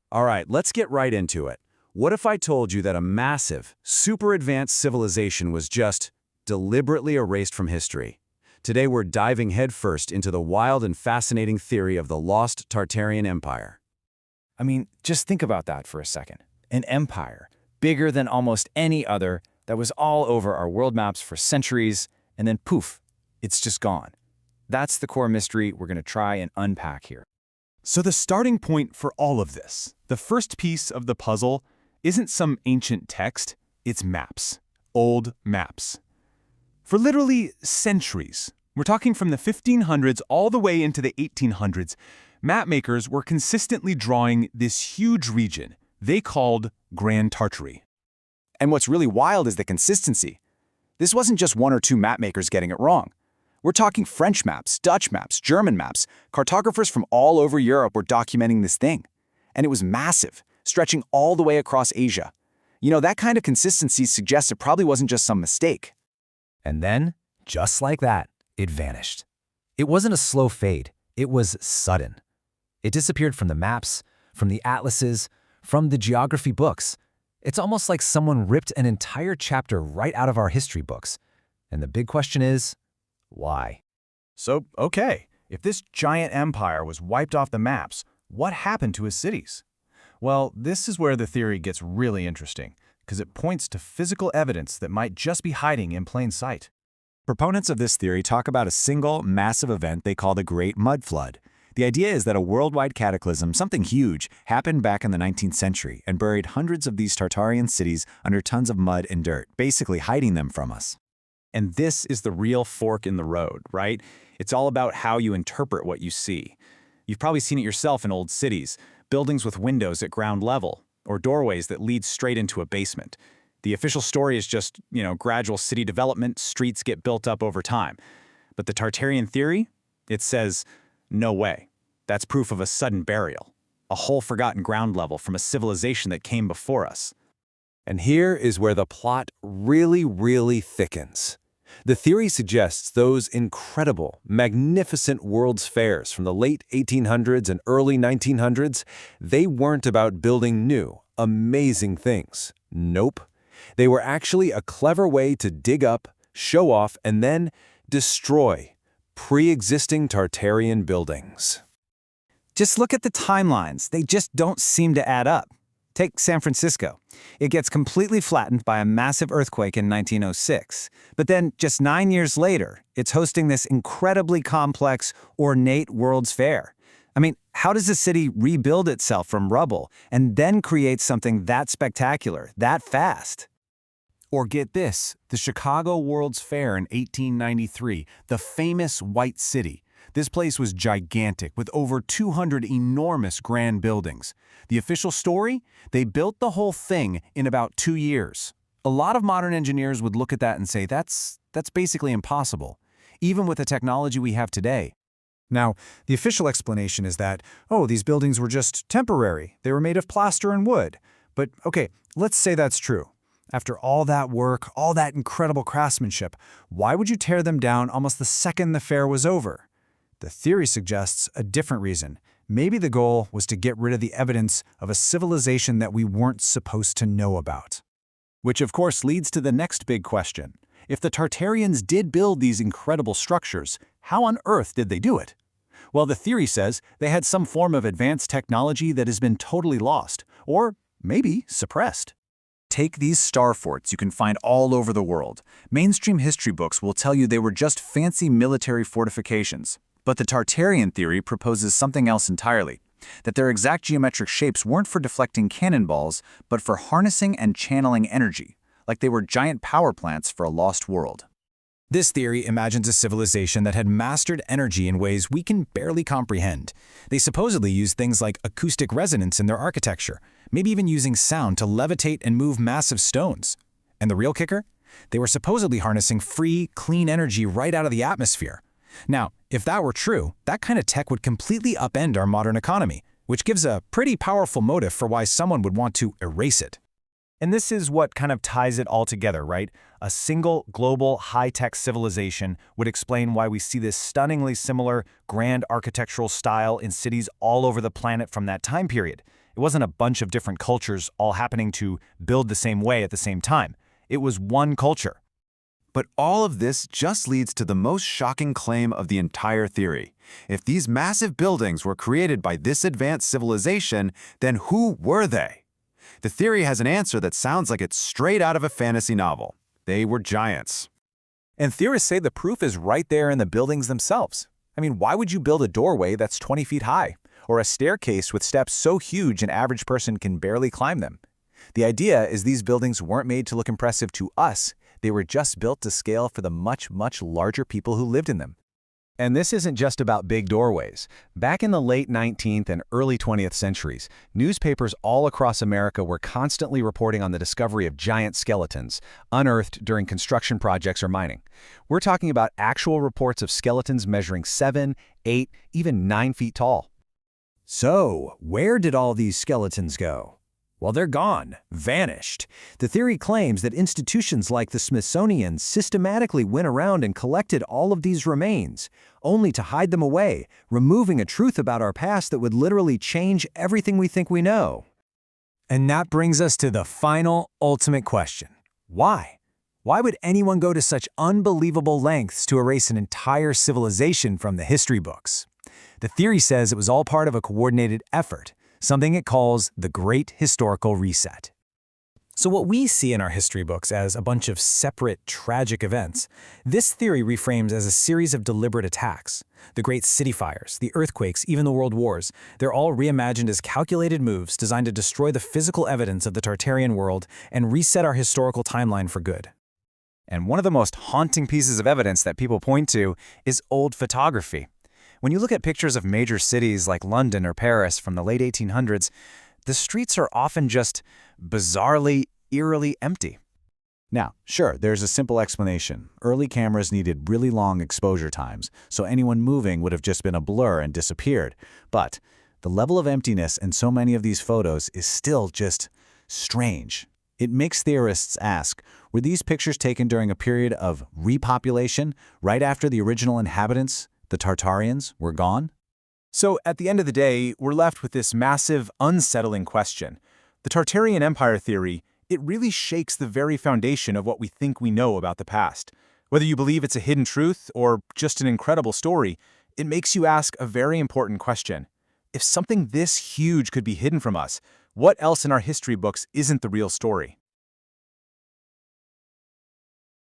All right, let's get right into it. What if I told you that a massive, super advanced civilization was just deliberately erased from history? Today we're diving headfirst into the wild and fascinating theory of the lost Tartarian Empire. I mean, just think about that for a second. An empire, bigger than almost any other, that was all over our world maps for centuries, and then poof, it's just gone. That's the core mystery we're going to try and unpack here. So the starting point for all of this, the first piece of the puzzle, isn't some ancient text, it's maps. Old maps. For literally centuries, we're talking from the 1500s all the way into the 1800s, mapmakers were consistently drawing this huge region they called Grand Tartary. And what's really wild is the consistency. This wasn't just one or two mapmakers getting it wrong. We're talking French maps, Dutch maps, German maps. Cartographers from all over Europe were documenting this thing. And it was massive, stretching all the way across Asia. You know, that kind of consistency suggests it probably wasn't just some mistake. And then, just like that, it vanished. It wasn't a slow fade, it was sudden. It disappeared from the maps, from the atlases, from the geography books. It's almost like someone ripped an entire chapter right out of our history books. And the big question is, why? So, okay, if this giant empire was wiped off the maps, what happened to his cities? Well, this is where the theory gets really interesting, because it points to physical evidence that might just be hiding in plain sight. Proponents of this theory talk about a single, massive event they call the Great Mud Flood. The idea is that a worldwide cataclysm, something huge, happened back in the 19th century and buried hundreds of these Tartarian cities under tons of mud and dirt, basically hiding them from us. And this is the real fork in the road, right? It's all about how you interpret what you see. You've probably seen it yourself in old cities, buildings with windows at ground level, or doorways that lead straight into a basement. The official story is just, gradual city development, streets get built up over time. But the Tartarian theory? It says, no way. That's proof of a sudden burial, a whole forgotten ground level from a civilization that came before us. And here is where the plot really thickens. The theory suggests those incredible, magnificent World's Fairs from the late 1800s and early 1900s, they weren't about building new, amazing things. Nope. They were actually a clever way to dig up, show off, and then destroy pre-existing Tartarian buildings. Just look at the timelines. They just don't seem to add up. Take San Francisco. It gets completely flattened by a massive earthquake in 1906. But then, just 9 years later, it's hosting this incredibly complex, ornate World's Fair. I mean, how does a city rebuild itself from rubble and then create something that spectacular, that fast? Or get this, the Chicago World's Fair in 1893, the famous White City. This place was gigantic, with over 200 enormous grand buildings. The official story? They built the whole thing in about 2 years. A lot of modern engineers would look at that and say, that's basically impossible, even with the technology we have today. Now, the official explanation is that, these buildings were just temporary. They were made of plaster and wood. But okay, let's say that's true. After all that work, all that incredible craftsmanship, why would you tear them down almost the second the fair was over? The theory suggests a different reason. Maybe the goal was to get rid of the evidence of a civilization that we weren't supposed to know about. Which of course leads to the next big question. If the Tartarians did build these incredible structures, how on earth did they do it? Well, the theory says they had some form of advanced technology that has been totally lost, or maybe suppressed. Take these star forts you can find all over the world. Mainstream history books will tell you they were just fancy military fortifications. But the Tartarian theory proposes something else entirely, that their exact geometric shapes weren't for deflecting cannonballs, but for harnessing and channeling energy, like they were giant power plants for a lost world. This theory imagines a civilization that had mastered energy in ways we can barely comprehend. They supposedly used things like acoustic resonance in their architecture, maybe even using sound to levitate and move massive stones. And the real kicker? They were supposedly harnessing free, clean energy right out of the atmosphere. Now, if that were true, that kind of tech would completely upend our modern economy, which gives a pretty powerful motive for why someone would want to erase it. And this is what kind of ties it all together, right? A single global high-tech civilization would explain why we see this stunningly similar grand architectural style in cities all over the planet from that time period. It wasn't a bunch of different cultures all happening to build the same way at the same time. It was one culture. But all of this just leads to the most shocking claim of the entire theory. If these massive buildings were created by this advanced civilization, then who were they? The theory has an answer that sounds like it's straight out of a fantasy novel. They were giants. And theorists say the proof is right there in the buildings themselves. I mean, why would you build a doorway that's 20 feet high, or a staircase with steps so huge an average person can barely climb them? The idea is these buildings weren't made to look impressive to us. They were just built to scale for the much, much larger people who lived in them. And this isn't just about big doorways. Back in the late 19th and early 20th centuries, newspapers all across America were constantly reporting on the discovery of giant skeletons, unearthed during construction projects or mining. We're talking about actual reports of skeletons measuring 7, 8, even 9 feet tall. So, where did all these skeletons go? Well, they're gone, vanished. The theory claims that institutions like the Smithsonian systematically went around and collected all of these remains, only to hide them away, removing a truth about our past that would literally change everything we think we know. And that brings us to the final, ultimate question. Why? Why would anyone go to such unbelievable lengths to erase an entire civilization from the history books? The theory says it was all part of a coordinated effort, something it calls the Great Historical Reset. So what we see in our history books as a bunch of separate, tragic events, this theory reframes as a series of deliberate attacks. The Great City Fires, the earthquakes, even the World Wars, they're all reimagined as calculated moves designed to destroy the physical evidence of the Tartarian world and reset our historical timeline for good. And one of the most haunting pieces of evidence that people point to is old photography. When you look at pictures of major cities like London or Paris from the late 1800s, the streets are often just bizarrely, eerily empty. Now, sure, there's a simple explanation. Early cameras needed really long exposure times, so anyone moving would have just been a blur and disappeared. But the level of emptiness in so many of these photos is still just strange. It makes theorists ask, were these pictures taken during a period of repopulation, right after the original inhabitants, the Tartarians, were gone? So at the end of the day, we're left with this massive, unsettling question. The Tartarian Empire theory, it really shakes the very foundation of what we think we know about the past. Whether you believe it's a hidden truth or just an incredible story, it makes you ask a very important question. If something this huge could be hidden from us, what else in our history books isn't the real story?